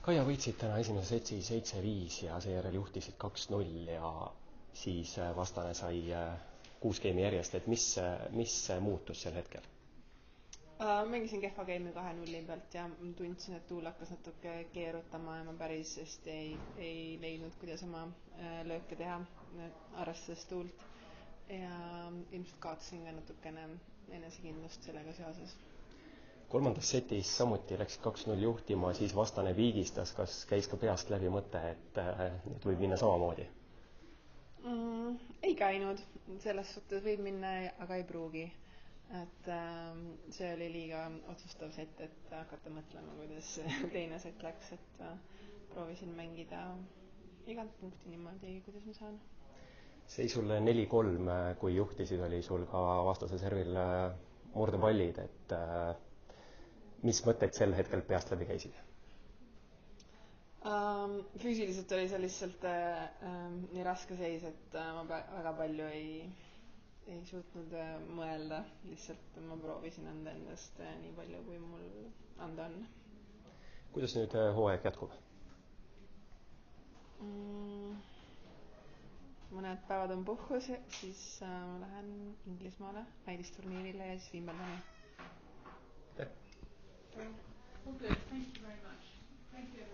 Kaia võitsid täna esimese setsi 7-5 ja seejärel juhtisid 2-0 ja siis vastane sai 6 geimi järjest, et mis muutus sel hetkel? Mängisin kehva geimi 2-0 pealt ja tundsin, et tuul hakkas natuke keerutama ja ma päris hästi ei leidnud, kuidas oma lööke teha, arvestades tuult. Ja ilmselt kaotasin ka natukene enesekindlust sellega seoses. Kolmandas setis samuti läksid 2-0 juhtima, siis vastane viigistas, kas käis ka peast läbi mõte, et nüüd võib minna samamoodi? Ei käinud, selles suhtes võib minna, aga ei pruugi. Et see oli liiga otsustav set, et hakata mõtlema, kuidas teine set läks, et proovisin mängida igalt punkti niimoodi, kuidas ma saan. Seisule 4-3, kui juhtisid, oli sul ka vastase servil murdepallid, et mis mõtted sel hetkel peast läbi käisid? Füüsiliselt oli see lihtsalt nii raske seis, et ma väga palju ei suutnud mõelda, lihtsalt ma proovisin anda endast nii palju, kui mul anda on. Kuidas nüüd hooaeg jätkub? Mõned päevad on puhkus, siis ma lähen Inglismaale näidisturniirile ja siis Wimbledoni. Okay, thank you very much. Thank you.